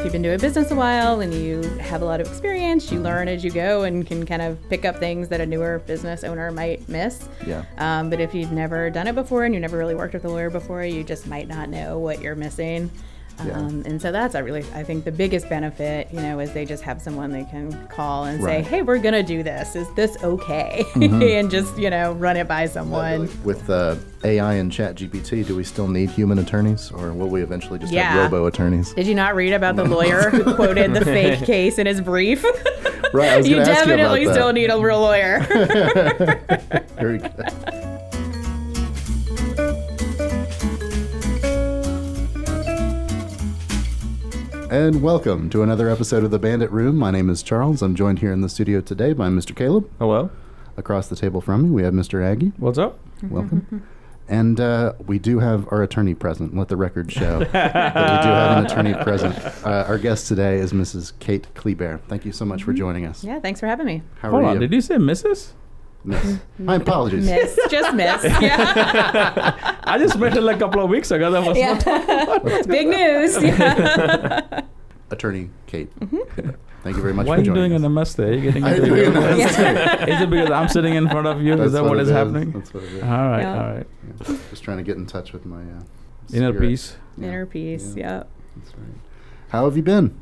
you've been doing business a while and you have a lot of experience, you learn as you go and can kind of pick up things that a newer business owner might miss. Yeah. But if you've never done it before and you never really worked with a lawyer before, you just might not know what you're missing. And so that's I think the biggest benefit, is they just have someone they can call and say, hey, we're going to do this. Is this okay? And just, run it by someone. With AI and ChatGPT, do we still need human attorneys, or will we eventually just have robo-attorneys? Did you not read about the lawyer who quoted the fake case in his brief? Right, I was You going to ask you about definitely that. still need a real lawyer. Very good. And welcome to another episode of the Bandit Room. My name is Charles. I'm joined here in the studio today by Mr. Caleb. Hello. Across the table from me, we have Mr. Aggie. What's up? Welcome. And we do have our attorney present. Let the record show that we do have an attorney present. Our guest today is Mrs. Kate Kliebert. Thank you so much for joining us. Yeah, thanks for having me. How Hold are on. you? Did you say Mrs.? Miss. My apologies. Miss. Just miss. Yeah. I just met her a couple of weeks ago. That was Big news. Yeah. Attorney Kate. Thank you very much Why for are you joining doing us. a namaste? Are you getting I'm into doing it? a namaste. Is it because I'm sitting in front of you? That's Is that what is happening? That's what it is. All right. Yeah. All right. Yeah. Just trying to get in touch with my Inner spirit. peace. Yeah. Inner peace. Yeah. Yep. That's right. How have you been?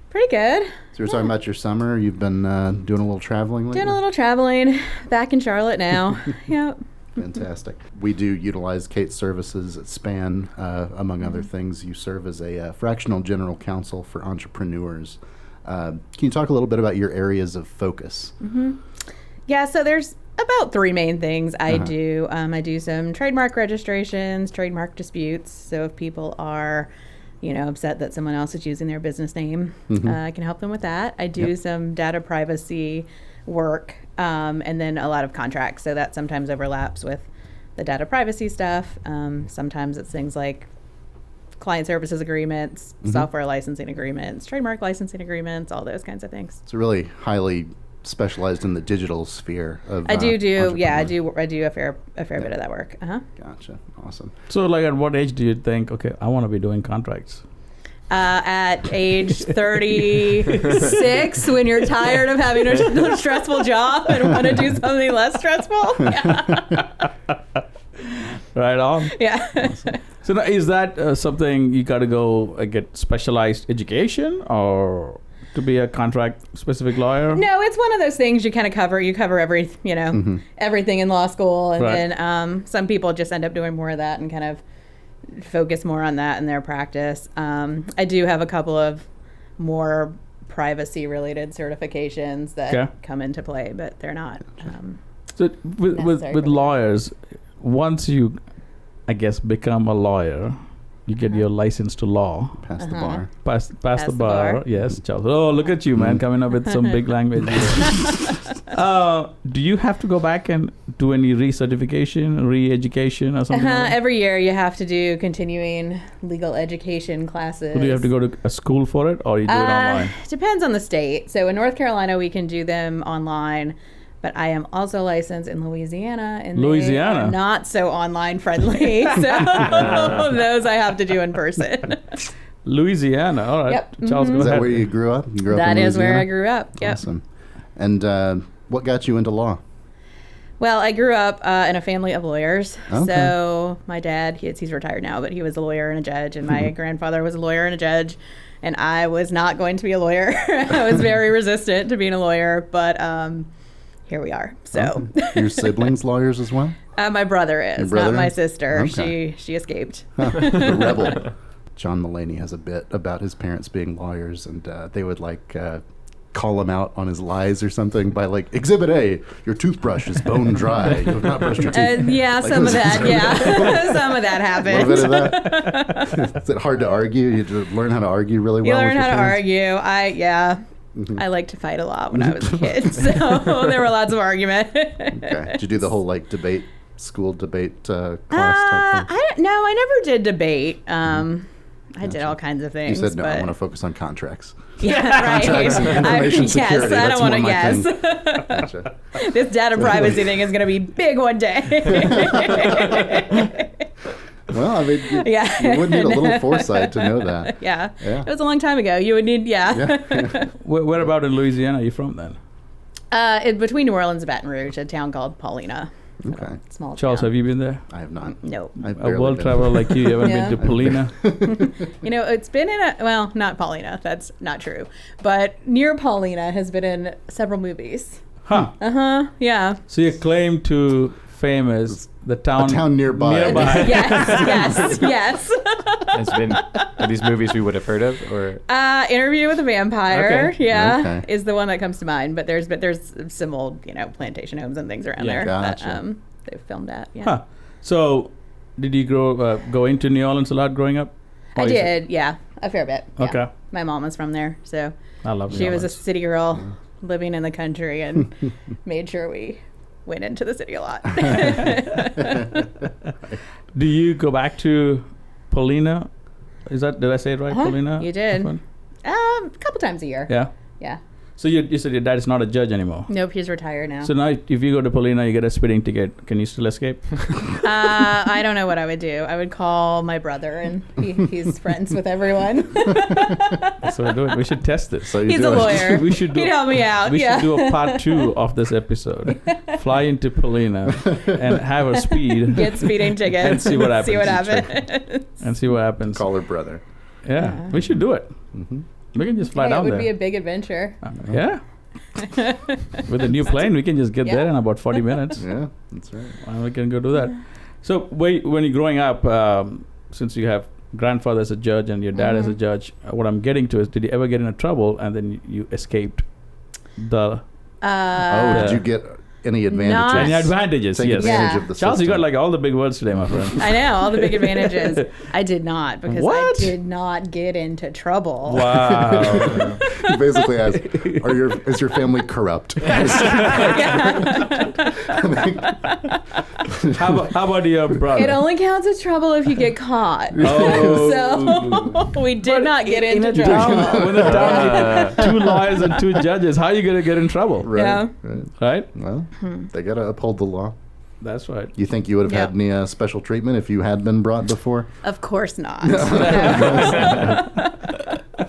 Pretty good. So you're talking about your summer. You've been doing a little traveling lately? Doing a little traveling. Back in Charlotte now. Yep. Fantastic. We do utilize Kate's services at SPAN. Among other things, you serve as a fractional general counsel for entrepreneurs. Can you talk a little bit about your areas of focus? Yeah, so there's about three main things I do. I do some trademark registrations, trademark disputes. So if people are, upset that someone else is using their business name, I can help them with that. I do some data privacy work, and then a lot of contracts. So that sometimes overlaps with the data privacy stuff. Sometimes it's things like client services agreements, software licensing agreements, trademark licensing agreements, all those kinds of things. It's really highly specialized in the digital sphere of I do a entrepreneurs. fair bit of that work. Gotcha. Awesome. So, at what age do you think, okay, I want to be doing contracts? At age 36, when you're tired of having a stressful job and want to do something less stressful. Yeah. Right on. Yeah. Awesome. So now, is that something you got to go get specialized education or to be a contract-specific lawyer? No, it's one of those things you kind of cover. You cover everything in law school, and then some people just end up doing more of that and kind of focus more on that in their practice. I do have a couple of more privacy-related certifications that come into play, but they're not. So with lawyers, once you, I guess, become a lawyer, you get your license to law. Pass the bar. Pass the bar. Yes, Charles. Oh, look at you, man, coming up with some big language. Do you have to go back and do any recertification, re-education or something? Like that? Every year you have to do continuing legal education classes. So do you have to go to a school for it, or you do it online? Depends on the state. So in North Carolina, we can do them online. But I am also licensed in Louisiana, and they are not so online friendly. So those I have to do in person. Louisiana, all right. Yep. Charles, go Is that ahead. where you grew up? You grew up That in is where Louisiana? I grew up. Yep. Awesome. And what got you into law? Well, I grew up in a family of lawyers. Okay. So my dad, he's retired now, but he was a lawyer and a judge, and my grandfather was a lawyer and a judge. And I was not going to be a lawyer. I was very resistant to being a lawyer, but here we are. So Your siblings lawyers as well? my brother is, Your brother? not my sister. Okay. She escaped. The rebel. John Mulaney has a bit about his parents being lawyers, and they would call him out on his lies or something by Exhibit A, your toothbrush is bone dry. You have not brushed your teeth. Yeah, some of that. Yeah, some of that A happened. little bit of that. Is it hard to argue? You have to learn how to argue really well. You learn with how your to parents? argue. I liked to fight a lot when I was a kid, so there were lots of argument. Okay. Did you do the whole school debate class type thing? I never did debate. I did all kinds of You things. said no. I but- want to focus on contracts. Yeah, right. Contracts and information Yes, security. I That's don't want more to my guess. thing. Gotcha. This data privacy thing is going to be big one day. Well, Well, I mean, you would need a little foresight to know that. Yeah. It was a long time ago. You would need, Where about in Louisiana are you from then? Between New Orleans and Baton Rouge, a town called Paulina. So Okay. Small Charles, town. have you been there? I have not. Nope. I've A barely world been. traveler like you haven't been to Paulina? It's been in not Paulina. That's not true. But near Paulina has been in several movies. Huh. Yeah. So your claim to fame is the town... A town nearby. Yes. It's been are these movies we would have heard of, or Interview with a Vampire. Okay. Yeah, Okay. is the one that comes to mind. But there's some old plantation homes and things around there Gotcha. that they've filmed at. Yeah. Huh. So did you go into New Orleans a lot growing up? I Or is it- did. Yeah, a fair bit. Yeah. Okay. My mom was from there, so I love New she was a Orleans. city girl living in the country and made sure we went into the city a lot. Do you go back to Paulina? Did I say it right? Paulina? You did. often? A couple times a year. Yeah. Yeah. So you said your dad is not a judge anymore. Nope, he's retired now. So now if you go to Paulina, you get a speeding ticket. Can you still escape? I don't know what I would do. I would call my brother, and he's friends with everyone. That's what I do. We should test this. So you He's do a it. lawyer. We should do. He'd help me out. We yeah. should do a part 2 of this episode. Fly into Paulina and have a speed Get speeding tickets. and see what happens. See what happens. And see what happens. Call her brother. Yeah, we should do it. Mm-hmm. We can just fly Hey, down it would there. be a big adventure. Yeah. With a new plane, we can just get there in about 40 minutes. Yeah, that's right. And we can go do that. So when you're growing up, since you have grandfather as a judge and your dad as a judge, what I'm getting to is, did you ever get into trouble and then you escaped the... Did you get any advantages? Any advantages, Take yes. advantage Yeah. of the Charles, you got system. like all the big words today, my friend. I know, all the big advantages. I did not, because What? I did not get into trouble. Wow. You basically asked, is your family corrupt? How about your brother? It only counts as trouble if you get caught. Oh. So we did not get into trouble. When the town, 2 lawyers and 2 judges, how are you going to get in trouble? Right, Yeah. right. Right? Well, they got to uphold the law. That's right. You think you would have Yeah. had any special treatment if you had been brought before? Of course not.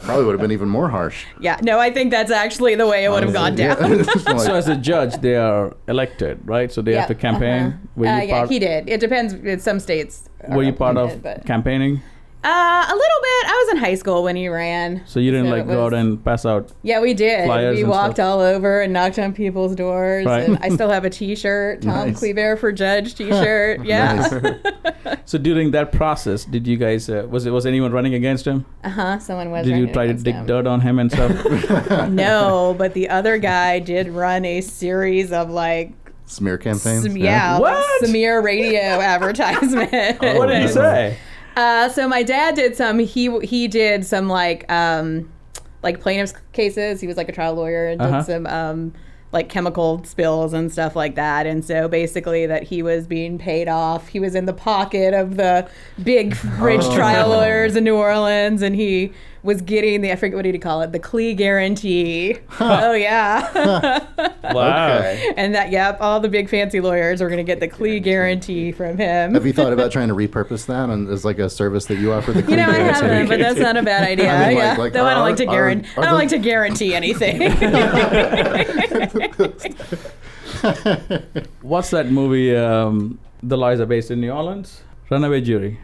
Probably would have been even more harsh. Yeah, no, I think that's actually the way it would have gone down. Yeah. So as a judge, they are elected, right? So they have to campaign. Were you Yeah, part, he did. It depends. In some states. were you part of appointed, but- campaigning? A little bit. I was in high school when he ran. So you didn't So like it go out was- and pass out? Yeah, we did. Flyers We and walked stuff. all over and knocked on people's doors. Right. And I still have a T-shirt, Tom Nice. Kliebert for Judge T-shirt. Yeah. Nice. So during that process, did you guys, was anyone running against him? Someone was. Did you running try to against dig him. dirt on him and stuff? No, but the other guy did run a series of like, Smear campaigns? What? smear radio advertisement. What did he say? So my dad did some. He did some like plaintiff's cases. He was like a trial lawyer and did some like chemical spills and stuff like that. And so basically that he was being paid off. He was in the pocket of the big rich trial lawyers in New Orleans, and he was getting I forget what did he call it, the Klee guarantee. Oh yeah. Wow. Okay. And that all the big fancy lawyers are going to get the Klee guarantee from him. Have you thought about trying to repurpose that and as like a service that you offer the You know, I guarantee? haven't, but that's not a bad idea. I mean, yeah. like, Though I don't are- like to are- guarantee. are I don't the- like to guarantee anything. What's that movie, The Lies Are Based in New Orleans? Runaway Jury.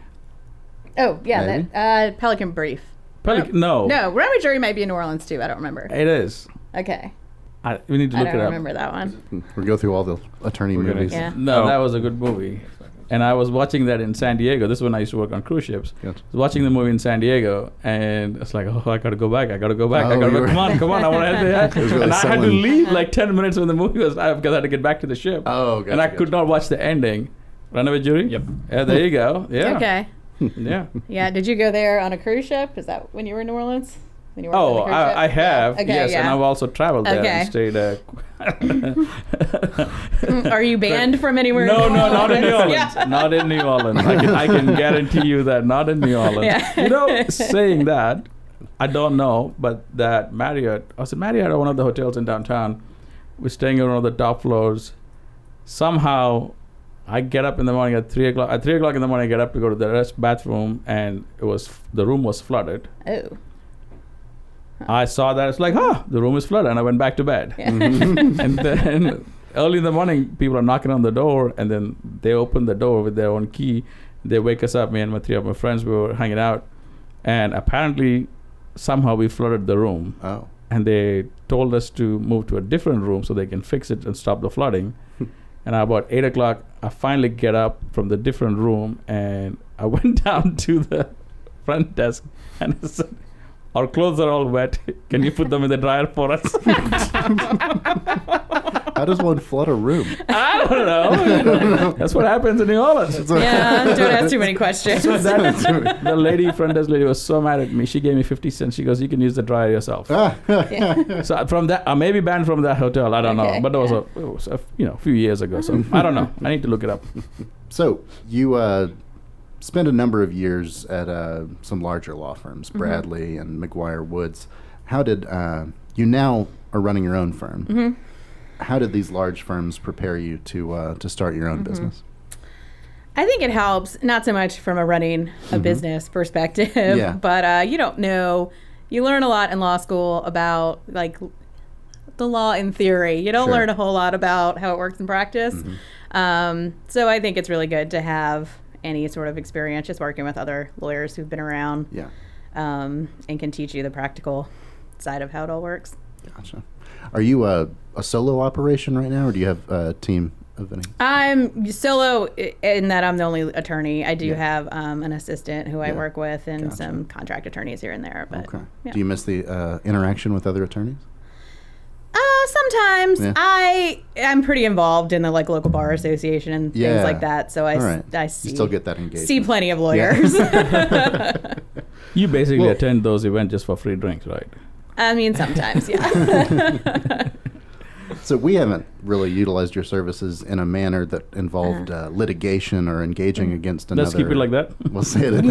Oh yeah, Maybe. that Pelican Brief. No. No, Runaway Jury might be in New Orleans too. I don't remember. It is. Okay, We need to I look don't it up. remember that one. We go through all the attorney We're gonna- movies. Yeah. No, Oh. that was a good movie. And I was watching that in San Diego. This is when I used to work on cruise ships. Gotcha. I was watching the movie in San Diego, and it's like, oh, I gotta go back. Oh, I gotta go. you were- Come on, I want to It was really And I had to selling. leave like 10 minutes when the movie was live because I had to get back to the ship. Oh, gotcha, and I could not watch the ending. Runaway Jury? Yep. Yeah, there you go. Yeah. Okay. Yeah. Yeah. Did you go there on a cruise ship? Is that when you were in New Orleans? When you worked on Oh, the cruise ship? I have. Okay, yes, and yeah. I've also traveled there Okay. and stayed. Are you banned from anywhere? No, in New not in New Orleans. Yeah. Not in New Orleans. I can guarantee you that not in New Orleans. Yeah. You know, saying that, I don't know, but that Marriott, was it Marriott or one of the hotels in downtown, we're staying on one of the top floors. Somehow, I get up in the morning at 3 o'clock. At 3 o'clock in the morning, I get up to go to the bathroom, and the room was flooded. Oh. I saw that. It's like, the room is flooded, and I went back to bed. Yeah. And then early in the morning, people are knocking on the door, and then they open the door with their own key. They wake us up. Me and three of my friends, we were hanging out, and apparently, somehow we flooded the room. Oh. And they told us to move to a different room so they can fix it and stop the flooding. And about 8 o'clock, I finally get up from the different room, and I went down to the front desk, and I said, our clothes are all wet. Can you put them in the dryer for us? How does one flood a room? I don't know. That's what happens in New Orleans. Yeah, don't ask too many questions. The lady, front desk lady, was so mad at me. She gave me 50 cents. She goes, you can use the dryer yourself. So from that, I may be banned from that hotel. I don't know. But that was a few years ago. So I don't know. I need to look it up. So you spent a number of years at some larger law firms, Bradley and McGuire Woods. How did you now are running your own firm? Mm-hmm. How did these large firms prepare you to start your own business? I think it helps, not so much from a running a business perspective, but you don't know. You learn a lot in law school about like the law in theory. You don't learn a whole lot about how it works in practice. So I think it's really good to have any sort of experience just working with other lawyers who've been around and can teach you the practical side of how it all works. Gotcha. Are you a solo operation right now, or do you have a team of any? I'm solo in that I'm the only attorney. I do have an assistant who I work with and some contract attorneys here and there. But, Do you miss the interaction with other attorneys? Sometimes. I'm pretty involved in the local bar association and things like that. So I see, you still get that engagement. See plenty of lawyers. You basically attend those events just for free drinks, right? I mean, sometimes, yeah. So we haven't really utilized your services in a manner that involved litigation or engaging against another. Let's keep it like that. We'll say it at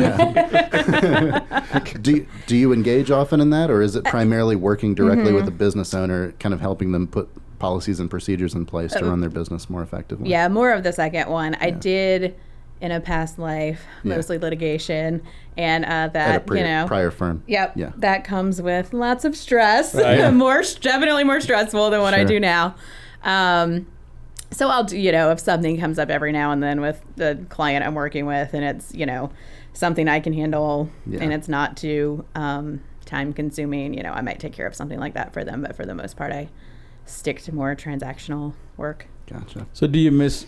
that. Do you engage often in that, or is it primarily working directly with the business owner, kind of helping them put policies and procedures in place to run their business more effectively? Yeah, more of the second one. I did in a past life, mostly litigation, and that at a prior firm. Yep. Yeah. That comes with lots of stress. Definitely more stressful than what I do now. So I'll do, if something comes up every now and then with the client I'm working with, and it's something I can handle, and it's not too time consuming. I might take care of something like that for them, but for the most part, I stick to more transactional work. Gotcha. So do you miss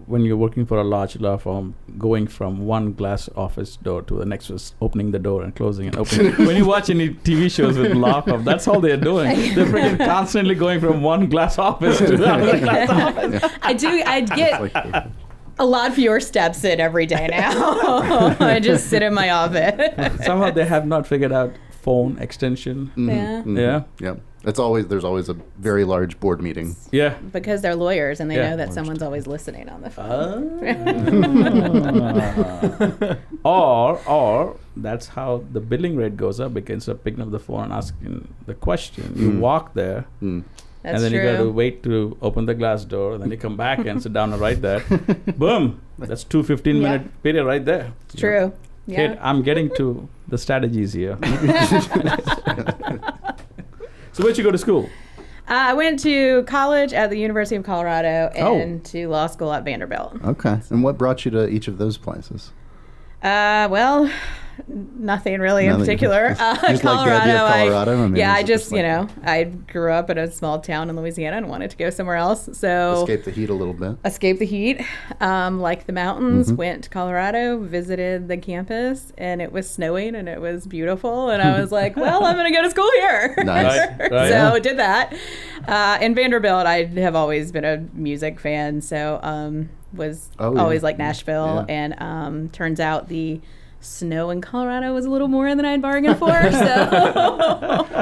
when you're working for a large law firm, going from one glass office door to the next, was opening the door and closing and opening? When you watch any TV shows with law firm, that's all they're doing. They're freaking constantly going from one glass office to the other glass office. I get a lot fewer steps in every day now. I just sit in my office. Somehow they have not figured out phone extension. Yep. There's always a very large board meeting. Yeah. Because they're lawyers and they know that someone's always listening on the phone. Or that's how the billing rate goes up, because instead of picking up the phone and asking the question, you walk there. That's and then true. you got to wait to open the glass door, and then you come back and sit down and write that. Boom. That's 2 15-minute period right there. It's true. Kid, I'm getting to the strategies here. So where'd you go to school? I went to college at the University of Colorado and to law school at Vanderbilt. Okay. And what brought you to each of those places? Well, nothing really in particular. Just like the idea of Colorado? I mean, I just, I grew up in a small town in Louisiana and wanted to go somewhere else. So escape the heat a little bit. Escape the heat, like the mountains, went to Colorado, visited the campus, and it was snowing and it was beautiful. And I was like, well, I'm going to go to school here. Nice. Right. So did that. In Vanderbilt, I have always been a music fan. So was always like Nashville. And turns out the snow in Colorado was a little more than I'd bargained for.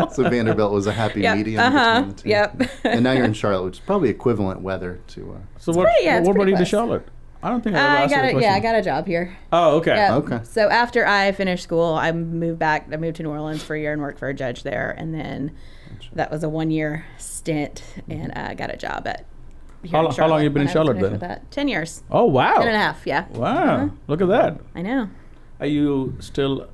So Vanderbilt was a happy medium between the two. Yep. And now you're in Charlotte, which is probably equivalent weather to... So what brought you to Charlotte? I don't think I ever asked you a question. I got a job here. Oh, okay. Yep. Okay. So after I finished school, I moved back. I moved to New Orleans for a year and worked for a judge there. And then that was a 1-year stint, and I got a job at here in Charlotte. How long you been in when I was Charlotte finished then? with that. 10 years. Oh wow! 10.5, yeah. Wow! Look at that. I know. Are you still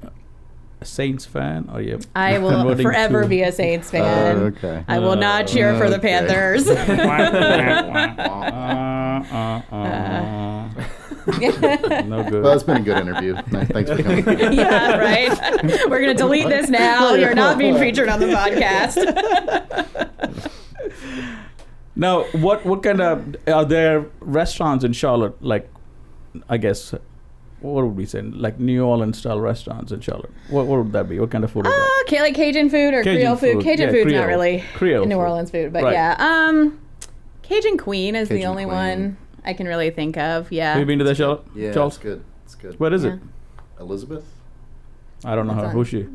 a Saints fan? Or are you? I will converting forever to- be a Saints fan. Okay. I will not cheer for the Okay. Panthers. No good. Well, it's been a good interview. Thanks for coming. Yeah, right. We're going to delete this now. You're not being featured on the podcast. Now, what kind of are there restaurants in Charlotte? Like, I guess, what would we say? Like New Orleans style restaurants in Charlotte. What would that be? What kind of food is that? Like Cajun food or Cajun Creole food. food. Cajun Yeah, food's Creole. not really Creole New food. Orleans food, but Right. yeah. Cajun Queen is the Cajun only Queen. one I can really think of. Have Yeah. you been to that, Charlotte? Yeah, Charles? it's good. It's good. Where is Yeah. it? Elizabeth? I don't know It's who's she.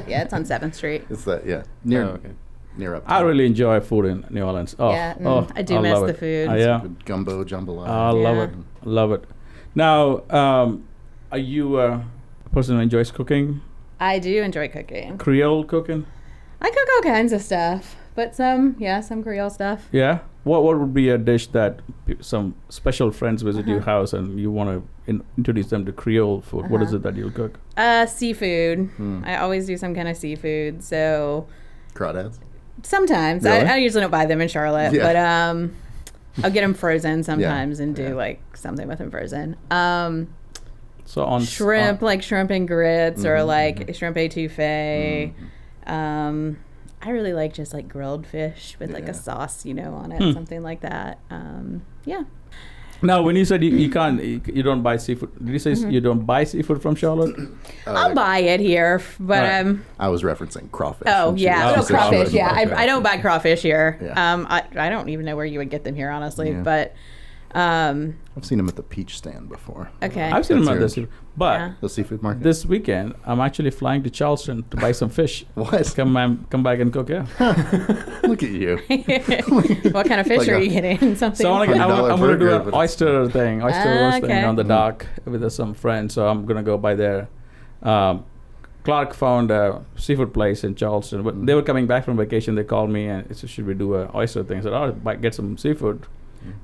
Yeah, it's on 7th Street. It's that, yeah. Near, Oh, okay. near up. I really enjoy food in New Orleans. Oh, Yeah, I do I miss love the it. food. Yeah, Good gumbo, jambalaya. I love Yeah. it. Love it. Now, are you a person who enjoys cooking? I do enjoy cooking. Creole cooking? I cook all kinds of stuff, but some Creole stuff. Yeah. What would be a dish that some special friends visit your house and you want to introduce them to Creole food? What is it that you'll cook? Seafood. I always do some kind of seafood. So Crawdads? sometimes Really? I usually don't buy them in Charlotte, Yeah. but I'll get them frozen sometimes and do like something with them frozen. So on Shrimp, like shrimp and grits, or like shrimp étouffée. I really like just like grilled fish with like Yeah. a sauce, on it, something like that. Yeah. Now, when you said you can't, you don't buy seafood. Did you say you don't buy seafood from Charlotte? I'll buy it here, but Right. I was referencing crawfish. Oh and she yeah, was- Oh, crawfish. crawfish. Yeah, Okay. I don't buy crawfish here. Yeah. I don't even know where you would get them here, honestly. Yeah. But I've seen them at the peach stand before. okay. I've seen them at That's this, your- but Yeah. The seafood market? this weekend I'm actually flying to Charleston to buy some fish. What? Come back and cook. Yeah. Look at you. What kind of fish Like are a you getting? Something. So I'm $100 gonna do burger, an but- oyster thing, roast thing okay. on the dock with some friends. So I'm gonna go by there. Clark found a seafood place in Charleston. But they were coming back from vacation. They called me and said, "Should we do a oyster thing?" I said, "Oh, get some seafood."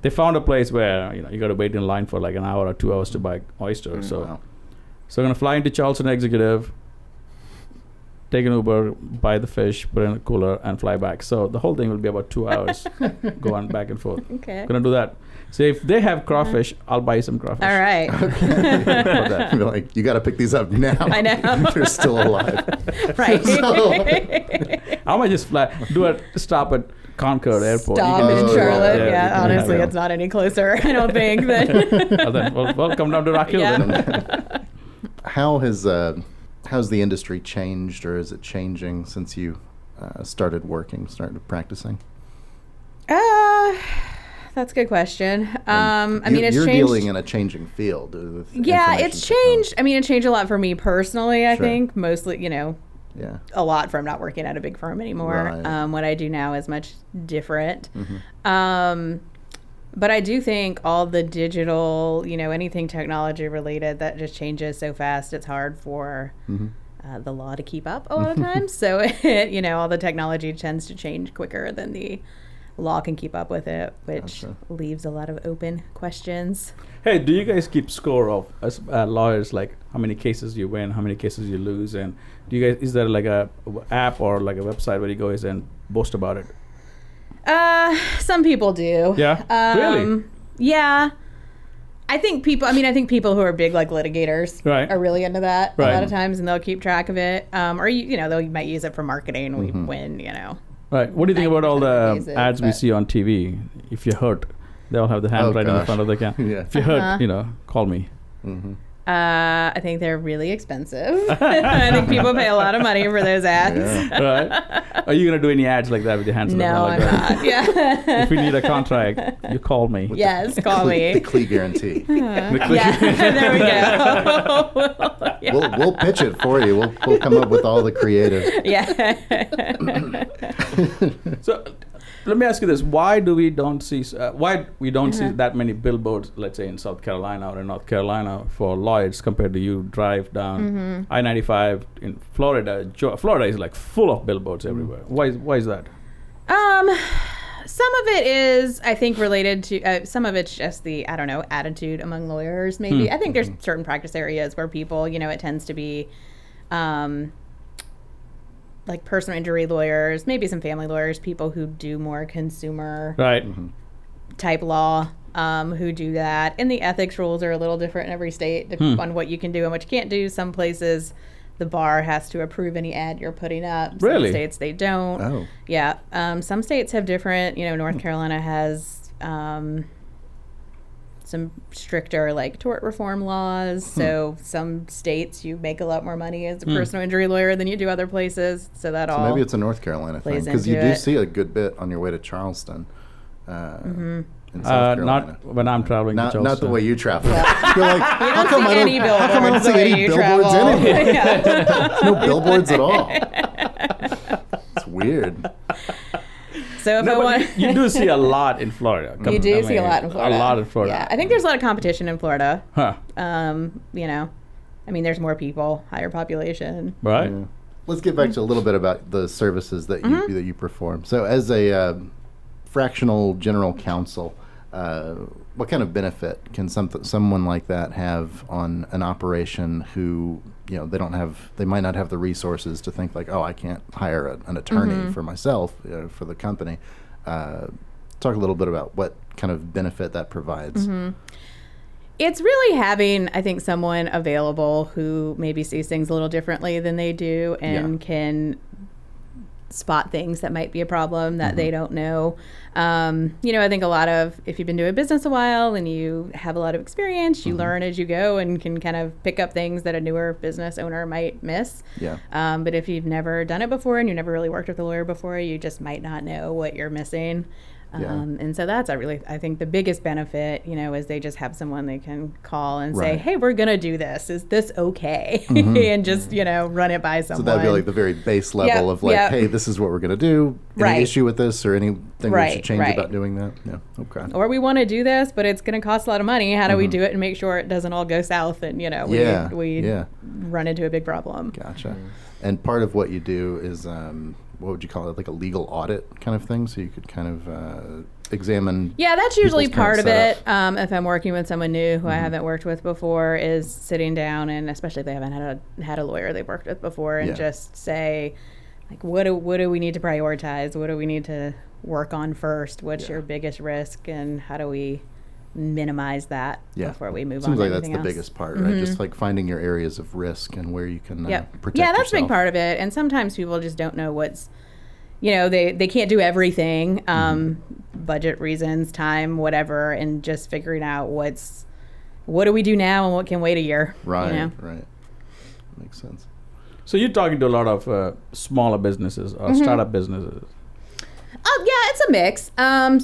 They found a place where you got to wait in line for like an hour or 2 hours to buy oysters. So Wow. I'm gonna fly into Charleston Executive, take an Uber, buy the fish, put it in a cooler, and fly back. So the whole thing will be about 2 hours, going back and forth. Okay. Gonna do that. So if they have crawfish, I'll buy some crawfish. All right. You're like, you got to pick these up now. I know. They're still alive. Right. I might just do a stop at Concord Airport. You Stop can in just- Charlotte. you Yeah, can honestly, have it. it's not any closer. I don't think. But And then, well, come down to Rock Hill Yeah. then. How's the industry changed, or is it changing since you started practicing? That's a good question. I mean, it's you're changed. dealing in a changing field. With Yeah, information it's changed. technology. I mean, it changed a lot for me personally, I Sure. think. Mostly, Yeah. a lot from not working at a big firm anymore. Right. What I do now is much different. Mm-hmm. But I do think all the digital, anything technology related, that just changes so fast. It's hard for the law to keep up a lot of times. So, all the technology tends to change quicker than the law can keep up with it, which Gotcha. leaves a lot of open questions. Hey, do you guys keep score of as lawyers, like how many cases you win, how many cases you lose, and do you guys, is there like a app or like a website where you go and boast about it? Some people do. Yeah? Really? Yeah. I think people who are big like litigators Right. are really into that a Right. lot of times, and they'll keep track of it. Or they might use it for marketing. We win, Right. What do you think about all 90% the of cases, ads we but- see on TV? If you're hurt, they'll have the hand Oh, right in the gosh. front of the camera. Yeah. If you're hurt, call me. Mm-hmm. I think they're really expensive. I think people pay a lot of money for those ads. Yeah. Right? Are you going to do any ads like that with your hands in the No, front I'm like that? not. Yeah. If we need a contract, you call me. Yes, call The me. Klee guarantee. Yeah, there we go. Yeah. We'll pitch it for you. We'll come up with all the creative. Yeah. So let me ask you this: why we don't see that many billboards, let's say in South Carolina or in North Carolina, for lawyers compared to you drive down I-95 in Florida? Florida is like full of billboards everywhere. Why is that? some of it is, I think, related to, some of it's just the, I don't know, attitude among lawyers, maybe. I think there's certain practice areas where people, it tends to be like personal injury lawyers, maybe some family lawyers, people who do more consumer type law, who do that. And the ethics rules are a little different in every state, depending on what you can do and what you can't do. Some places, the bar has to approve any ad you're putting up. Some states, they don't. Oh. Yeah. Some states have different, North Carolina has some stricter like tort reform laws. So some states you make a lot more money as a personal injury lawyer than you do other places. So that all maybe it's a North Carolina thing, because you do see a good bit on your way to Charleston. In South Carolina. Not when I'm traveling to Charleston. Not the way you travel. You're like, how come I don't see any billboards anywhere? No billboards at all. It's weird. So if I want, you do see a lot in Florida. You do see a lot in Florida. A lot in Florida. Yeah, I think there's a lot of competition in Florida. Huh. There's more people, higher population. Right. Yeah. Let's get back to a little bit about the services that you perform. So as a fractional general counsel, what kind of benefit can someone like that have on an operation who they might not have the resources to think like, oh, I can't hire an attorney for myself, for the company. Talk a little bit about what kind of benefit that provides. It's really having, I think, someone available who maybe sees things a little differently than they do and can spot things that might be a problem that they don't know. I think a lot of, if you've been doing business a while and you have a lot of experience, you learn as you go and can kind of pick up things that a newer business owner might miss. Yeah. But if you've never done it before and you never really worked with a lawyer before, you just might not know what you're missing. And so that's I think the biggest benefit, is they just have someone they can call and say, hey, we're going to do this. Is this okay? And just, run it by someone. So that'd be like the very base level of like, hey, this is what we're going to do. Any issue with this or anything we should change about doing that? Yeah. Okay. Or we want to do this, but it's going to cost a lot of money. How do we do it and make sure it doesn't all go south and, we run into a big problem? Gotcha. And part of what you do is, what would you call it, like a legal audit kind of thing? So you could kind of examine. Yeah, that's usually part of it. If I'm working with someone new who I haven't worked with before, is sitting down, and especially if they haven't had a lawyer they've worked with before, and just say, like, what do we need to prioritize? What do we need to work on first? What's your biggest risk, and how do we minimize that before we move on to anything else? Seems like that's the biggest part, right? Just like finding your areas of risk and where you can protect Yeah, that's yourself. a big part of it. And sometimes people just don't know what's, they can't do everything, budget reasons, time, whatever, and just figuring out what do we do now and what can wait a year. Right. Makes sense. So you're talking to a lot of smaller businesses or startup businesses. Yeah, it's a mix.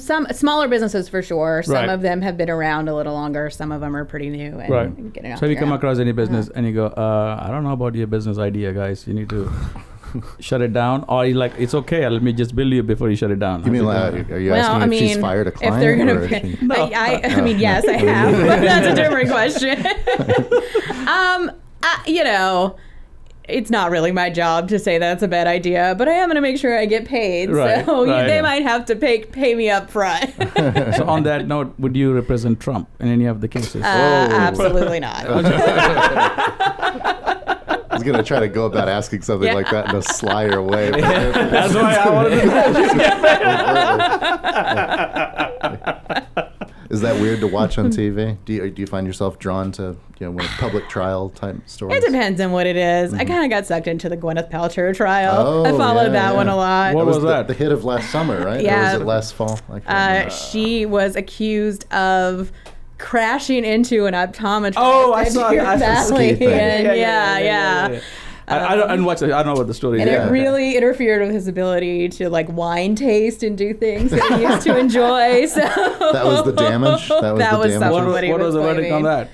Some smaller businesses for sure. Some of them have been around a little longer. Some of them are pretty new and getting off So if you come ground. across any business and you go, I don't know about your business idea, guys. You need to shut it down. Or you're like, it's okay. Let me just bill you before you shut it down. You mean, are you asking if she's fired a client? If they're going or to pay, she... I mean, yes, I have. But that's a different question. It's not really my job to say that's a bad idea, but I am going to make sure I get paid. They might have to pay me up front. So on that note, would you represent Trump in any of the cases? Absolutely not. I was going to try to go about asking something like that in a slyer way. That's why I wanted to know. Is that weird to watch on TV? Do you find yourself drawn to one of public trial type stories? It depends on what it is. I kind of got sucked into the Gwyneth Paltrow trial. I followed that one a lot. What was that? The hit of last summer, right? Yeah. Or was it last fall? She was accused of crashing into an optometrist. Oh, I saw that. Yeah. I don't watch it. I don't know what the story is. And it really interfered with his ability to like wine taste and do things that he used to enjoy. So that was the damage. That was the damage. What was the verdict on that?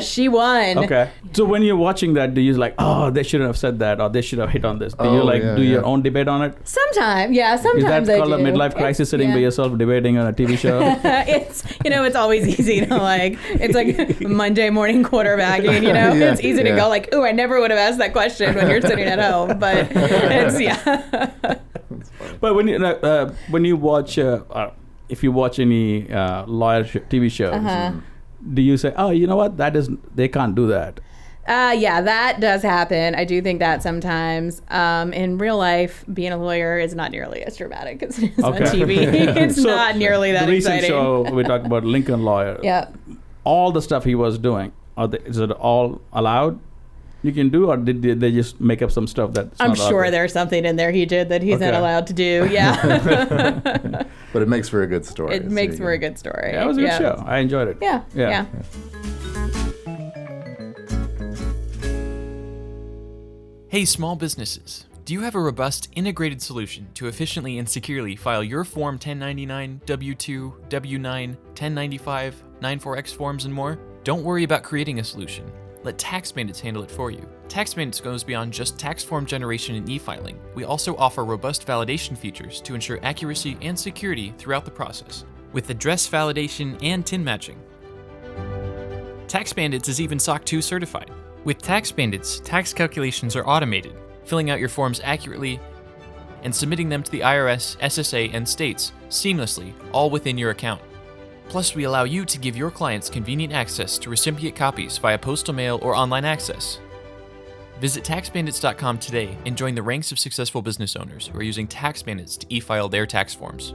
She won. Okay. So when you're watching that, do you like, oh, they shouldn't have said that, or they should have hit on this? Do you do your own debate on it? Sometimes, yeah. Sometimes I do. Is that called a midlife crisis, sitting by yourself debating on a TV show? It's always easy to like, it's like Monday morning quarterbacking, It's easy to go like, ooh, I never would have asked that question when you're sitting at home, but it's, But when you watch if you watch any lawyer TV shows, do you say, oh, you know what? They can't do that. Yeah, that does happen. I do think that sometimes. In real life, being a lawyer is not nearly as dramatic as it is on TV. It's not nearly that exciting. The recent show, we talked about Lincoln Lawyer. Yep. All the stuff he was doing, is it all allowed? You can do, or did they just make up some stuff that's I'm not sure allowed? There's something in there he did that he's not allowed to do. Yeah. But it makes for a good story. It makes for a good story. Yeah, it was a good show. I enjoyed it. Yeah. Hey, small businesses. Do you have a robust, integrated solution to efficiently and securely file your Form 1099, W-2, W-9, 1095, 94X forms, and more? Don't worry about creating a solution. Let Tax Bandits handle it for you. Tax Bandits goes beyond just tax form generation and e-filing. We also offer robust validation features to ensure accuracy and security throughout the process, with address validation and TIN matching. Tax Bandits is even SOC 2 certified. With Tax Bandits, tax calculations are automated, filling out your forms accurately and submitting them to the IRS, SSA, and states seamlessly, all within your account. Plus, we allow you to give your clients convenient access to recipient copies via postal mail or online access. Visit taxbandits.com today and join the ranks of successful business owners who are using Tax Bandits to e-file their tax forms.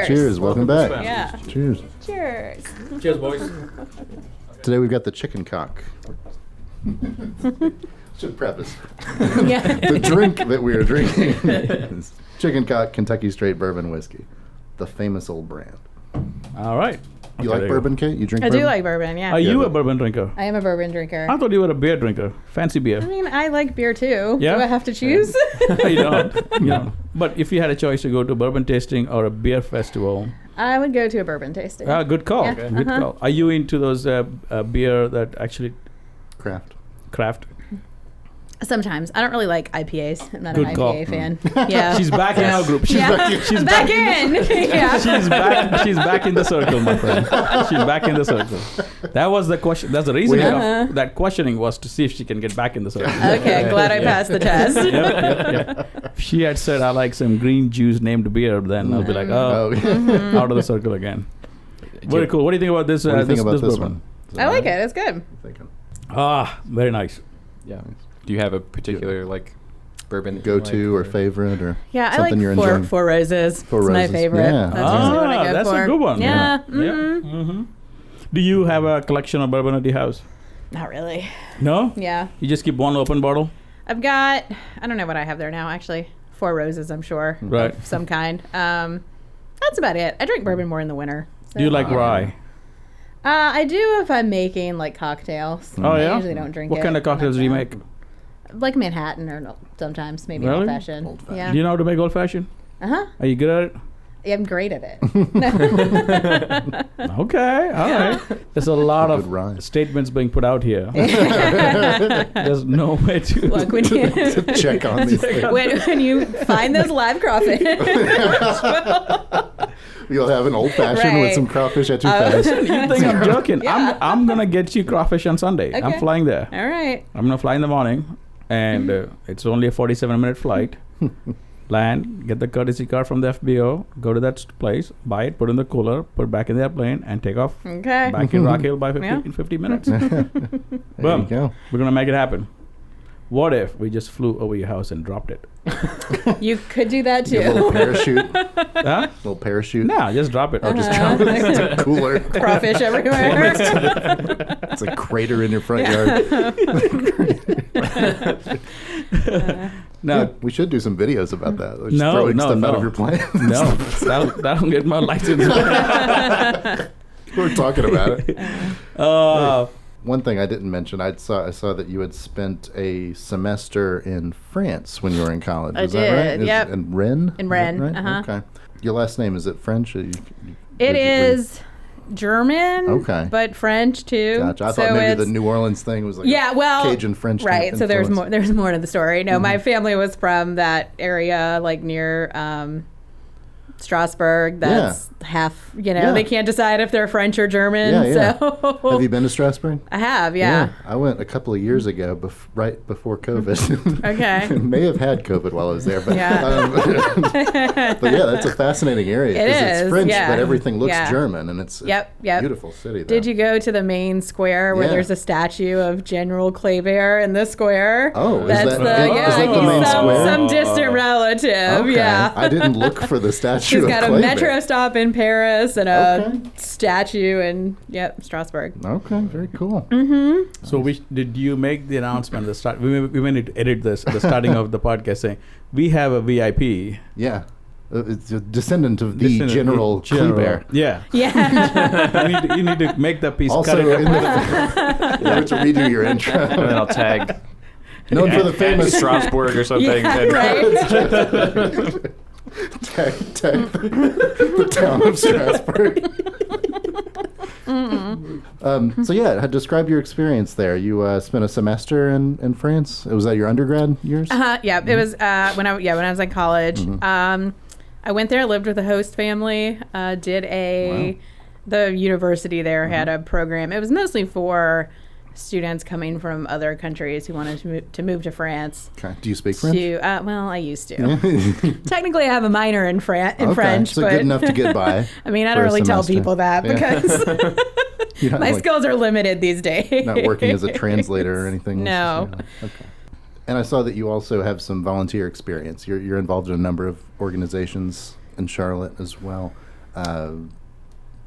Cheers. Welcome back. Yeah. Cheers. Cheers. Cheers, boys. Today we've got the chicken cock. Should preface. Yeah. The drink that we are drinking is chicken cock Kentucky straight bourbon whiskey, the famous old brand. All right. You Okay, like bourbon, Kate? You drink I bourbon? do like bourbon, yeah. Are you a bourbon drinker? I am a bourbon drinker. I thought you were a beer drinker. Fancy I beer. mean, I like beer too. Yeah? Do I have to choose? You don't. You don't. But if you had a choice to go to a bourbon tasting or a beer festival, I would go to a bourbon tasting. good call. Yeah. Good call. Are you into those beer that actually craft? Sometimes. I don't really like IPAs. I'm not Good an call. IPA fan. Yeah. She's back in our group. She's I'm back in. Yeah. She's back in the circle, my friend. She's back in the circle. That was the question. That's the reason of that questioning was to see if she can get back in the circle. Okay, glad I passed the test. If she had said I like some green juice named beer, then I'll be like, out of the circle again. Very cool. What do you think about this? What do you think about this bourbon? one? I like it. It's good. Very nice. Yeah. Do you have a particular bourbon Go-to like, or favorite or Yeah, something I you're like enjoying? Four Roses. Four It's my Roses. favorite. Yeah. That's usually what I go that's for. a good one. Yeah. Mm-hmm. Do you have a collection of bourbon at your house? Not really. No? Yeah. You just keep one open bottle? I've got, I don't know what I have there now, actually. Four Roses, I'm sure. Right. Of some kind. That's about it. I drink bourbon more in the winter. So. Do you like rye? I do if I'm making cocktails. Oh, yeah? I usually don't drink What kind of cocktails do you make? Like Manhattan or sometimes maybe Really? old fashioned. Yeah. Do you know how to make old fashioned? Uh-huh. Are you good at it? Yeah, I'm great at it. Okay, all right. There's a lot Good rhyme. of statements being put out here. There's no way to Look, when you, to check on these things. when you find those live crawfish. You'll have an old fashioned Right. with some crawfish at your face. You think I'm joking? Yeah. I'm gonna get you crawfish on Sunday. I'm Okay. flying there. All right. I'm gonna fly in the morning, and it's only a 47-minute flight. Land, get the courtesy car from the FBO, go to that place, buy it, put it in the cooler, put it back in the airplane, and take off Okay. back in Rock Hill by Yeah. 50 minutes. There Boom. you go. We're gonna make it happen. What if we just flew over your house and dropped it? You could do that too. Get a little parachute. Huh? Little parachute. No, just drop it. Oh, just drop it. It's a cooler. Crawfish everywhere. It's a crater in your front yard. No, Yeah, we should do some videos about that. Just throwing stuff out of your plane. No, that'll get my license. We're talking about it. Uh, One thing I didn't mention, I saw that you had spent a semester in France when you were in college. I Is that right? did, yep. In Rennes? In Is that Rennes, right? uh-huh. Okay. Your last name, is it French? It is German, Okay. but French too. Gotcha. I So thought maybe it's- the New Orleans thing was like Yeah, well, Cajun French. right. So there's influence. more. There's more to the story. No, my family was from that area, like near Strasbourg. That's half, they can't decide if they're French or German. Yeah. So Have you been to Strasbourg? I have, yeah. I went a couple of years ago, right before COVID. Okay. May have had COVID while I was there, but Yeah. but yeah, that's a fascinating area because it's French, but everything looks Yeah. German, and it's a beautiful city. Though. Did you go to the main square where there's a statue of General Kliebert in the square? Oh, that's is that the main square? Some distant relative. Okay. Yeah. I didn't look for the statue. He's of got Kliebert. a metro stop in Paris and a statue in Strasbourg. Okay, very cool. Mm-hmm. So did you make the announcement at the start? We may need to edit this at the starting of the podcast saying we have a VIP. Yeah. It's a descendant of the General Kliebert. Yeah. Yeah. you need to make that piece. Also, cut it in the, you have to redo your intro. And then I'll tag Known for the famous Strasbourg or something. Yeah, right. tag the town of Strasbourg. Describe your experience there. You spent a semester in France. Was that your undergrad years? Yeah, it was when I was in college. Mm-hmm. I went there, lived with a host family. The university there had a program. It was mostly for students coming from other countries who wanted to move to France. Okay. Do you speak French? Well, I used to. Technically, I have a minor in French, so but good enough to get by. I mean, I don't really tell people that because my skills are limited these days. Not working as a translator or anything. No. Okay. And I saw that you also have some volunteer experience. You're involved in a number of organizations in Charlotte as well.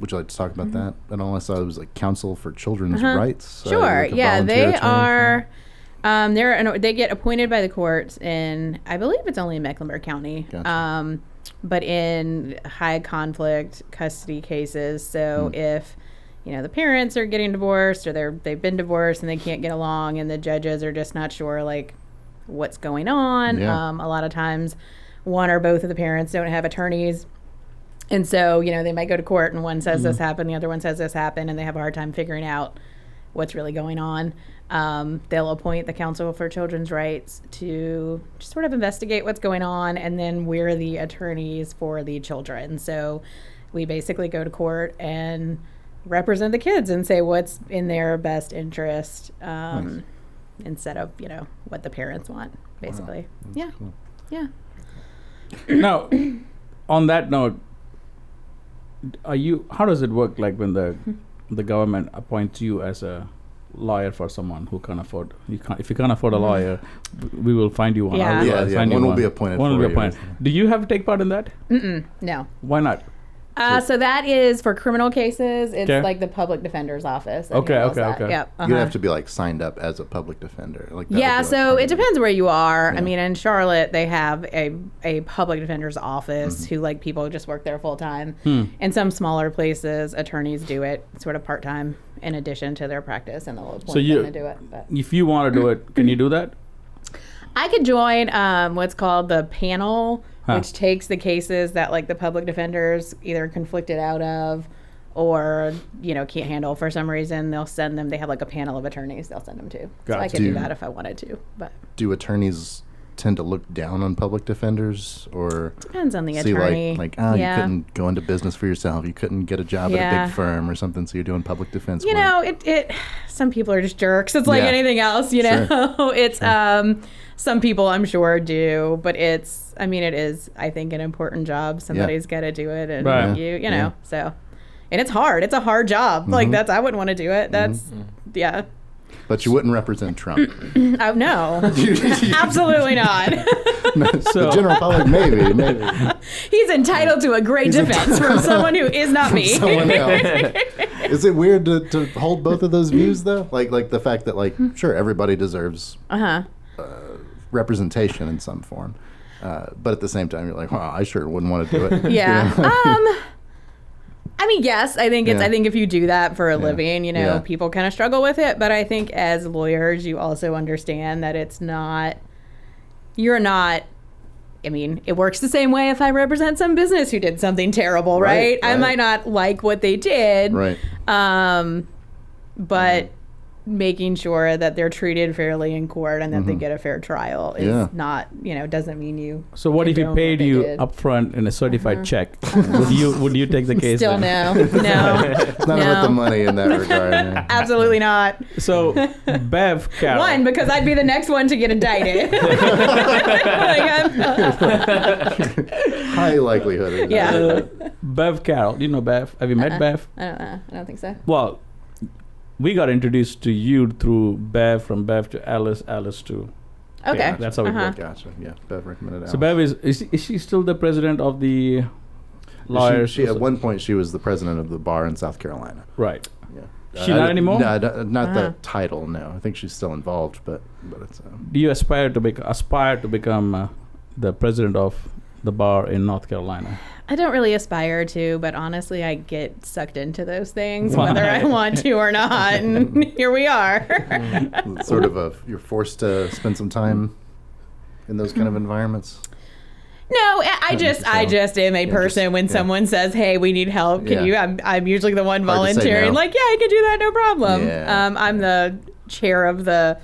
Would you like to talk about that? And all I saw was like Counsel for Children's Rights. Sure. Like they are. They get appointed by the courts in, I believe it's only in Mecklenburg County. Gotcha. But in high conflict custody cases. So if the parents are getting divorced or they've been divorced and they can't get along and the judges are just not sure like what's going on. Yeah. A lot of times one or both of the parents don't have attorneys. And so, they might go to court and one says this happened, the other one says this happened, and they have a hard time figuring out what's really going on. They'll appoint the Counsel for Children's Rights to just sort of investigate what's going on, and then we're the attorneys for the children. So we basically go to court and represent the kids and say what's in their best interest instead of, what the parents want, basically. Wow. Yeah. Cool. Yeah. Now, on that note, how does it work like when the government appoints you as a lawyer for someone who can't afford if you can't afford a lawyer, we will find you one. One will be appointed. One will be appointed. Do you have to take part in that? No. Why not? So that is for criminal cases. It's like the public defender's office. Okay. Yep. You have to be like signed up as a public defender. Like that would be, like, so it depends where you are. Yeah. I mean, in Charlotte, they have a public defender's office who like people just work there full time. In some smaller places, attorneys do it sort of part time in addition to their practice, and they'll appoint them to do it. But if you want to do it, can you do that? I could join what's called the panel, which takes the cases that like the public defenders either conflicted out of or, can't handle for some reason. They'll send them. They have like a panel of attorneys they'll send them to. So I could do that if I wanted to. But do attorneys tend to look down on public defenders, or depends on the see attorney? you couldn't go into business for yourself, you couldn't get a job at a big firm or something, so you're doing public defense work. It some people are just jerks. It's like anything else, It's some people I'm sure do, but it is, I think, an important job. Somebody's got to do it, and you know, so, and it's hard. It's a hard job. Like I wouldn't want to do it. That's But you wouldn't represent Trump. Oh no, absolutely not. The general public, maybe. He's entitled to a great defense from someone who is not me. Someone else. Is it weird to hold both of those views though? Like the fact that sure, everybody deserves representation in some form, but at the same time you're like, wow, I sure wouldn't want to do it. Yeah. I mean, yes, I think I think if you do that for a living, people kind of struggle with it. But I think as lawyers, you also understand that I mean, it works the same way if I represent some business who did something terrible, right? I might not like what they did. Right. But making sure that they're treated fairly in court and that they get a fair trial is not, doesn't mean you. So what if he condone paid what they you did. upfront in a certified check? Would you take the case? Still then? no. It's not about the money in that regard. Yeah. Absolutely not. So Bev Carroll. One, because I'd be the next one to get indicted. High likelihood of that. Yeah. Bev Carroll. Do you know Bev? Have you met Bev? I don't know. I don't think so. Well, we got introduced to you through Bev, from Bev to Alice to. Okay. Yeah, that's how it worked. Gotcha. Yeah, Bev recommended. So Alice. Bev is she still the president of the lawyers? She at one point she was the president of the bar in South Carolina. Right. Yeah. She not anymore? No, not the title. No, I think she's still involved, but it's. Do you aspire to become the president of the bar in North Carolina? I don't really aspire to, but honestly, I get sucked into those things, Why? whether I want to or not. And here we are. It's sort of you're forced to spend some time in those kind of environments. No, I just am a person when someone says, "Hey, we need help. Can you?" I'm usually the one Hard to say volunteering. no. Like, yeah, I can do that, no problem. Yeah. I'm the chair of the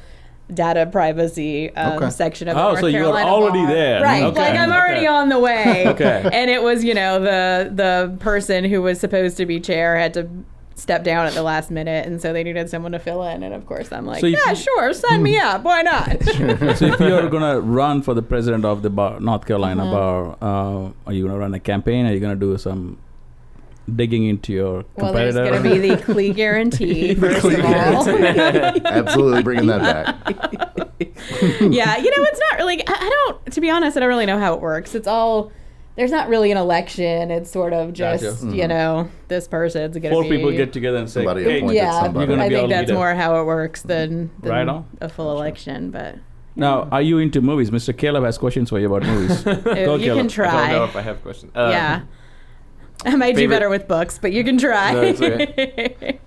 data privacy section of the North so you were Carolina already bar. there. Right. Okay. Like I'm already on the way. Okay. And it was, the person who was supposed to be chair had to step down at the last minute, and so they needed someone to fill in, and of course I'm like, So if yeah, you- sure, sign me up, why not? So if you're gonna run for the president of the bar, North Carolina bar, are you gonna run a campaign? Are you gonna do some digging into your Well, there's competitor? going to be the Klee guarantee, first of all. Absolutely bringing that back. Yeah, it's not really, I don't, to be honest, I don't really know how it works. It's all, there's not really an election. It's sort of just, Gotcha. this person's going to be. Four people get together and say, Somebody "Hey, appointed Yeah, somebody. You're gonna I be think our that's leader. more how it works than Right on. a full election, but now, are you into movies? Mr. Caleb has questions for you about movies. Go, you Caleb. can I don't know try. if I have questions. Yeah. I might do favorite- better with books, but you can try. No, it's okay.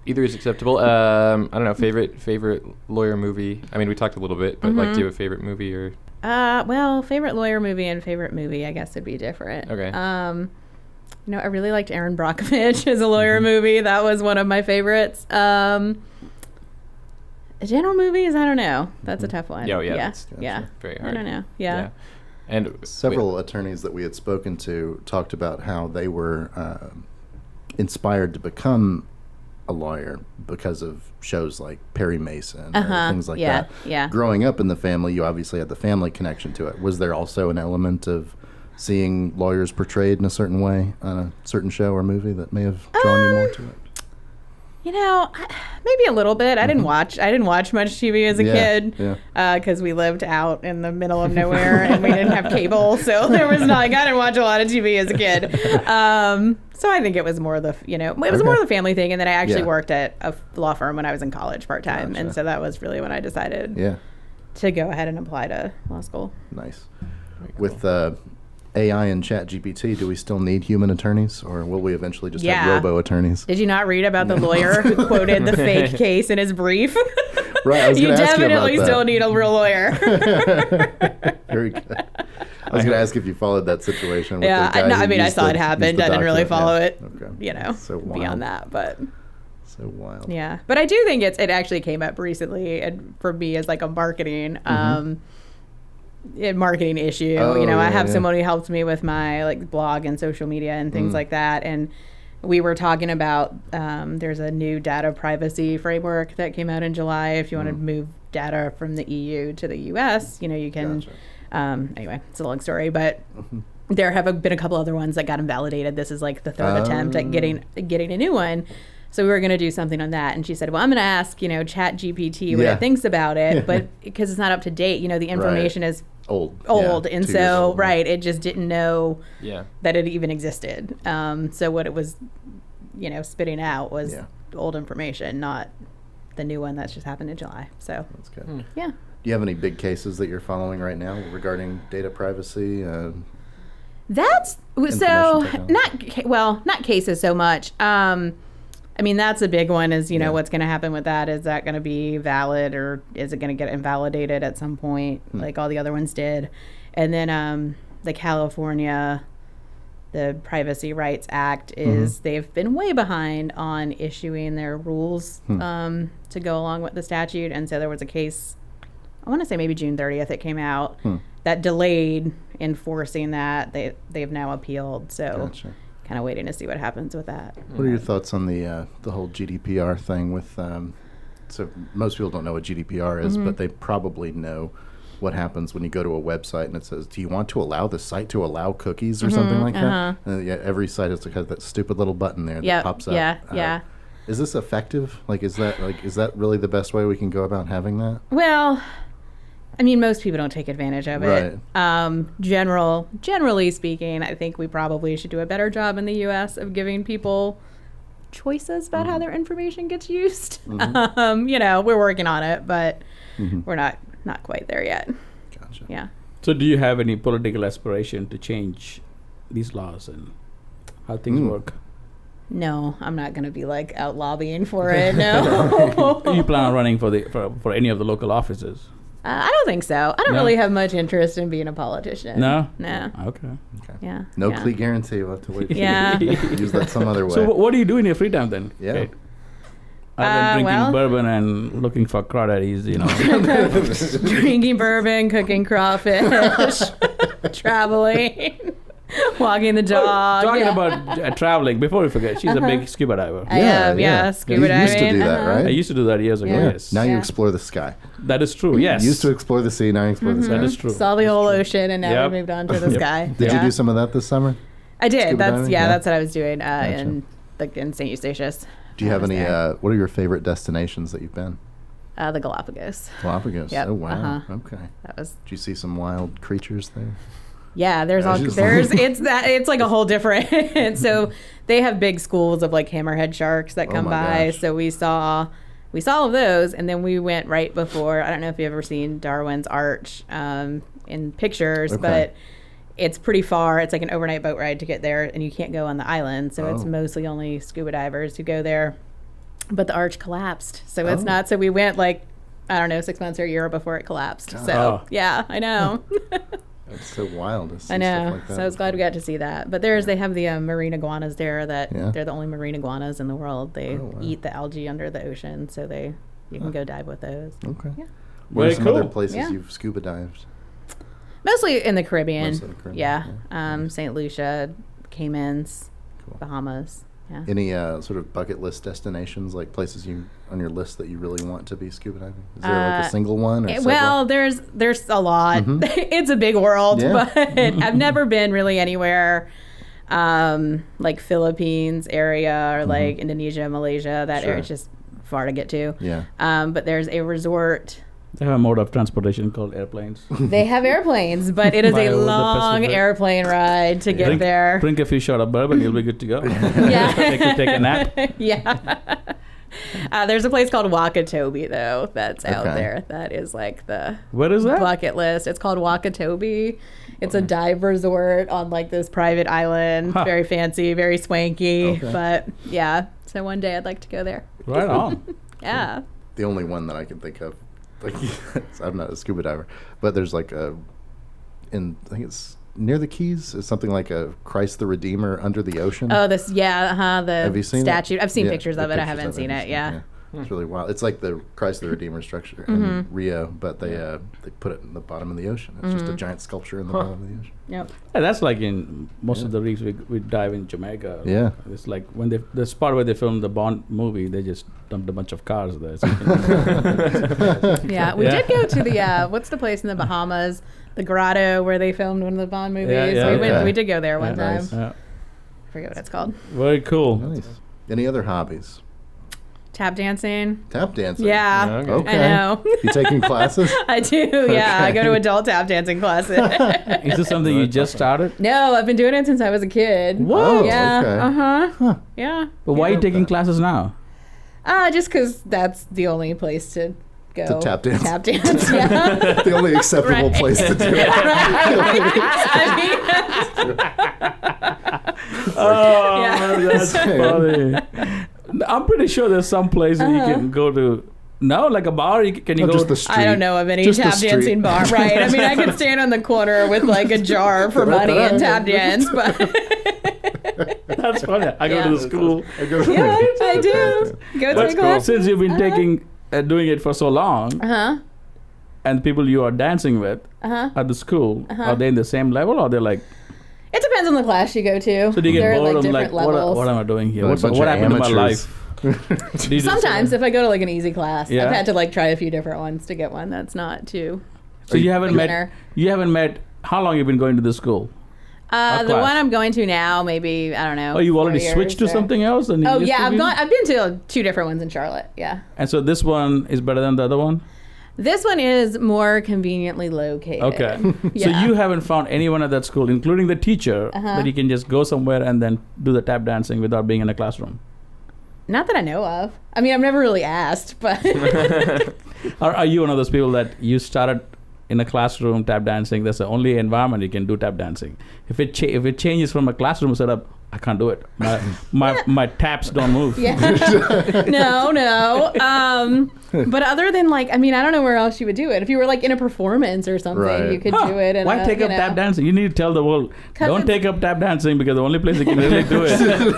Either is acceptable. I don't know. Favorite lawyer movie. I mean, we talked a little bit, but like, do you have a favorite movie or? Well, favorite lawyer movie and favorite movie, I guess, would be different. Okay. I really liked Aaron Brockovich as a lawyer movie. That was one of my favorites. General movies, I don't know. That's a tough one. Yeah, yeah, yeah, that's yeah. very I hard. don't know. Yeah. And Several attorneys that we had spoken to talked about how they were inspired to become a lawyer because of shows like Perry Mason or things like Yeah, that. yeah. Growing up in the family, you obviously had the family connection to it. Was there also an element of seeing lawyers portrayed in a certain way on a certain show or movie that may have drawn you more to it? Maybe a little bit. I didn't watch much TV as a kid Yeah. because we lived out in the middle of nowhere and we didn't have cable, so there was I didn't watch a lot of TV as a kid. So I think it was more the it was more the family thing, and then I actually worked at a law firm when I was in college part time, and so that was really when I decided to go ahead and apply to law school. Nice. With AI and ChatGPT, do we still need human attorneys, or will we eventually just have robo attorneys? Did you not read about the lawyer who quoted the fake case in his brief? Right, I was You going to ask you about definitely that. still need a real lawyer. Very good. I was going to ask if you followed that situation. With Yeah, the guy who I used saw the- it happen. used the I didn't really document. follow Yeah. it, Okay. So wild. beyond that, but. So wild. Yeah, but I do think it actually came up recently, and for me as like a marketing marketing issue. Oh, I have yeah. someone who helped me with my like blog and social media and things like that, and we were talking about there's a new data privacy framework that came out in July. If you want to move data from the EU to the US, you can. Gotcha. Anyway, it's a long story, but. There have been a couple other ones that got invalidated. This is like the third attempt at getting a new one. So we were going to do something on that. And she said, well, I'm going to ask, ChatGPT what it thinks about it. But because it's not up to date, the information is old. old. Yeah, And 2 years so, old. it just didn't know yeah. that it even existed. So what it was, spitting out was old information, not the new one that's just happened in July. So, That's good. yeah. Do you have any big cases that you're following right now regarding data privacy? That's so technology. not cases so much. That's a big one. Is what's going to happen with that? Is that going to be valid, or is it going to get invalidated at some point, like all the other ones did? And then the California the Privacy Rights Act is they've been way behind on issuing their rules to go along with the statute. And so there was a case, I want to say maybe June 30th it came out, that delayed enforcing that. They've now appealed. So kind of waiting to see what happens with that. What are your thoughts on the whole GDPR thing with, so most people don't know what GDPR is, but they probably know what happens when you go to a website and it says, do you want to allow the site to allow cookies or something like that? Every site has that stupid little button there that pops up. Yeah. Is this effective? Is that really the best way we can go about having that? Well, I mean, most people don't take advantage of it. Generally speaking, I think we probably should do a better job in the U.S. of giving people choices about how their information gets used. We're working on it, but we're not quite there yet. Gotcha. Yeah. So do you have any political aspiration to change these laws and how things work? No, I'm not going to be out lobbying for it. No. Do you plan on running for any of the local offices? I don't think so. I don't really have much interest in being a politician. No? No. Okay. Yeah. No plea guarantee. We'll have to wait. Yeah. Use that some other way. So what do you do in your free time then? Yeah. Kate? Other than drinking bourbon and looking for crawdaddies, Drinking bourbon, cooking crawfish, traveling, walking the dog. Talking about traveling, before we forget, she's a big scuba diver. I am, scuba diving. You used to do that, right? I used to do that years ago, yes. Now you explore the sky. That is true, yes. You used to explore the sea, now you explore the sky. That is true. Saw the whole ocean and now we moved on to the sky. Did you do some of that this summer? I did. Scuba diving? That's what I was doing in St. Eustatius. Do you have any, what are your favorite destinations that you've been? The Galapagos. Galapagos? Yep. Oh, wow. Okay. Did you see some wild creatures there? Yeah, it's like a whole different, so they have big schools of hammerhead sharks that come by. Gosh. So we saw all of those, and then we went right before, I don't know if you've ever seen Darwin's Arch in pictures, but it's pretty far. It's like an overnight boat ride to get there, and you can't go on the island. So it's mostly only scuba divers who go there. But the arch collapsed. So it's not. So we went 6 months or a year before it collapsed. So yeah, I know. That's so wild to see I know. Stuff like that. So I was glad we got to see that. But they have the marine iguanas there that they're the only marine iguanas in the world. They eat the algae under the ocean. So you can go dive with those. Okay. Yeah. Where are some other places you've scuba dived? Mostly in the Caribbean. Yeah. St. Lucia, Caymans, Bahamas. Yeah. Any sort of bucket list destinations, like places on your list that you really want to be scuba diving? Is there a single one? Or well, there's a lot. It's a big world, but I've never been really anywhere like Philippines area or Indonesia, Malaysia. That area is just far to get to. Yeah. But there's a resort. They have a mode of transportation called airplanes. They have airplanes, but it is a long airplane ride to get there. Drink a few shot of bourbon, you'll be good to go. Yeah. Take a nap. Yeah. There's a place called Wakatobi, though, that's out there. That is the what is that? Bucket list. It's called Wakatobi. It's a dive resort on this private island. Very fancy, very swanky. But yeah, so one day I'd like to go there. Right on. Yeah. The only one that I can think of, I'm not a scuba diver, but there's I think it's near the Keys. It's something like a Christ the Redeemer under the ocean. Oh, the Have you seen statue. It? I've seen pictures of it. I haven't seen it. Yeah. It's really wild. It's like the Christ the Redeemer structure in Rio, but they put it in the bottom of the ocean. It's just a giant sculpture in the bottom of the ocean. Yep. Yeah, that's like in most of the reefs we dive in Jamaica. Yeah. It's like when the spot where they filmed the Bond movie, they just dumped a bunch of cars there. So yeah, we did go to the what's the place in the Bahamas? The Grotto where they filmed one of the Bond movies. We did go there one time. Nice. I forget what it's called. Very cool. Nice. Any other hobbies? Tap dancing. Tap dancing? Yeah. Okay. I know. You taking classes? I do, yeah. I go to adult tap dancing classes. Is this something you just started? No, I've been doing it since I was a kid. Whoa. Yeah. Okay. Uh-huh. Yeah. But why are you taking classes now? Just because that's the only place to go. To tap dance. Tap dance, yeah. The only acceptable place to do it. That's funny. I'm pretty sure there's some place that you can go to. No, like a bar. Can you go? Just the street. I don't know of any Just tap dancing bar. Right. I mean, I could stand on the corner with a jar for money and tap dance, but That's funny. I go to the school. Yeah, I do. Go But take classes. since you've been doing it for so long, and the people you are dancing with at the school, are they in the same level or they're like? It depends on the class you go to. So do you get There are bored of different levels. what am I doing here? Like a bunch What of happened to my amateurs. life? Do you just- Sometimes if I go to like an easy class, Yeah. I've had to like try a few different ones to get one that's not too. So you haven't beginner. met. How long you been going to the school? The class? one I'm going to now, maybe I don't know. Oh, you 4 already years switched to or- something else? And you Oh used yeah, to be? I've been to 2 different ones in Charlotte. Yeah. And so this one is better than the other one? This one is more conveniently located. Okay. Yeah. So you haven't found anyone at that school, including the teacher, that you can just go somewhere and then do the tap dancing without being in a classroom? Not that I know of. I mean, I've never really asked, but Are you one of those people that you started in a classroom tap dancing? That's the only environment you can do tap dancing. If it changes from a classroom setup, I can't do it. My taps don't move. yeah. No. But other than like, I mean, I don't know where else you would do it. If you were like in a performance or something, Right. you could do it. Why take up tap dancing? You need to tell the world, don't take up tap dancing because the only place you can really do it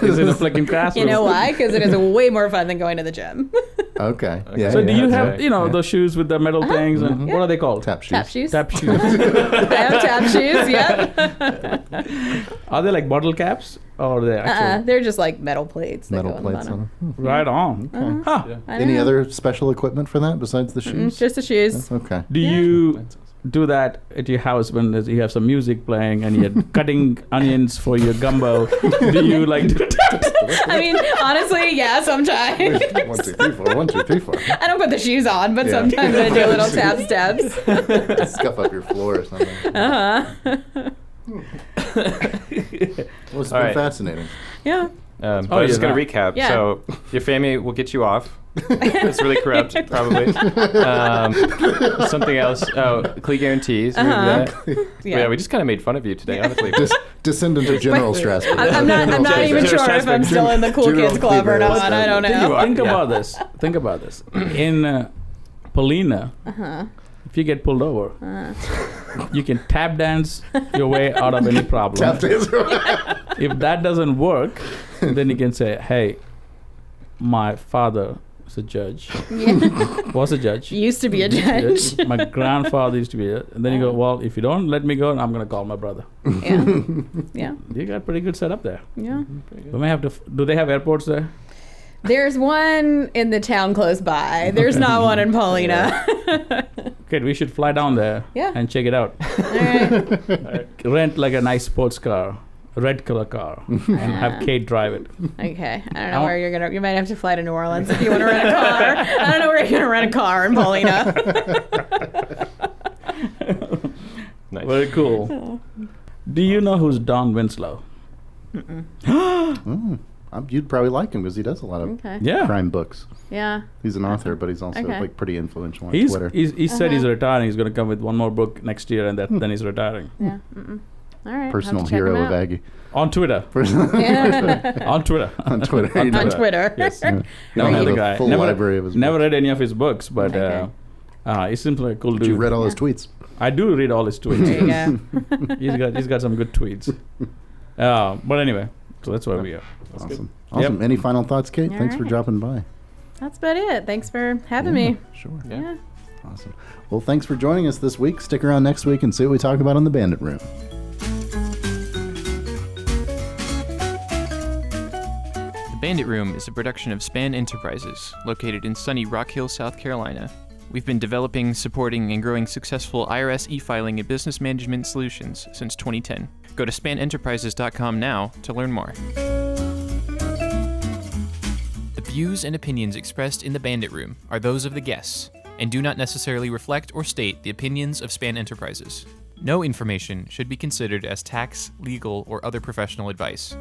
is in a flicking classroom. You know why? Because it is way more fun than going to the gym. Okay. Yeah. So do you that's have, right. those shoes with the metal things? And what are they called? Tap shoes? Tap shoes. Tap shoes. I have tap shoes. Yep. Are they like bottle caps or are they actual? They're just like metal plates. That Metal go on plates the on bottom. them. Right on. Huh. I don't Any know. other special equipment for that besides the shoes? Just the shoes. Okay. Do you do that at your house when you have some music playing and you're cutting onions for your gumbo? Do you like do that? I mean, honestly, yeah, sometimes. 1, 2, 3, 4. 1, 2, 3, 4. I don't put the shoes on, but Yeah. sometimes I do little tap steps. Scuff up your floor or something. Well, it's All been right. fascinating. Yeah. But I'm just going to recap. Yeah. So your family will get you off. It's really corrupt, probably. Something else. Oh, Klee guarantees. Remember that? Yeah, we just kind of made fun of you today, honestly. Descendant of General Strasburg. I'm not even sure if I'm still in the cool General kids club or Kliebert. not. I don't know. Think about this. Think about this. In Polina, if you get pulled over, you can tap dance your way out of any problem. Tap dance. If that doesn't work, then you can say, hey, my father is a judge. Was a judge. Used to be a judge. My grandfather used to be a... And then you go, well, if you don't let me go, I'm going to call my brother. Yeah. Yeah. You got pretty good setup there. Yeah. We may have to... Do they have airports there? There's one in the town close by. There's not one in Paulina. Okay, we should fly down there and check it out. All right. Rent like a nice sports car, a red color car, and have Kate drive it. Okay. I don't know where you're gonna. You might have to fly to New Orleans if you want to rent a car. I don't know where you're gonna rent a car in Paulina. Nice. Very cool. Do you know who's Don Winslow? You'd probably like him because he does a lot of Okay. Yeah. crime books. Yeah. He's an author, but he's also Okay. like pretty influential on He Twitter. said he's retiring. He's going to come with one more book next year, and then he's retiring. Yeah. All right. Personal I'll have to check hero him of out. Aggie. On Twitter. Yeah. On Twitter. On Twitter. On Twitter. Yes. Yeah. No, You don't the have a guy. full library of his Never books. read any of his books, but Okay. he seems like a cool But dude. you read all his tweets. I do read all his tweets. There you go. he's got some good tweets. But anyway, so that's where we are. Awesome. Awesome. Yep. Any final thoughts, Kate? All Thanks for right. dropping by. That's about it. Thanks for having me. Sure. Yeah. Awesome. Well, thanks for joining us this week. Stick around next week and see what we talk about in the Bandit Room. The Bandit Room is a production of Span Enterprises, located in sunny Rock Hill, South Carolina. We've been developing, supporting, and growing successful IRS e-filing and business management solutions since 2010. Go to spanenterprises.com now to learn more. The views and opinions expressed in the Bandit Room are those of the guests and do not necessarily reflect or state the opinions of Span Enterprises. No information should be considered as tax, legal, or other professional advice.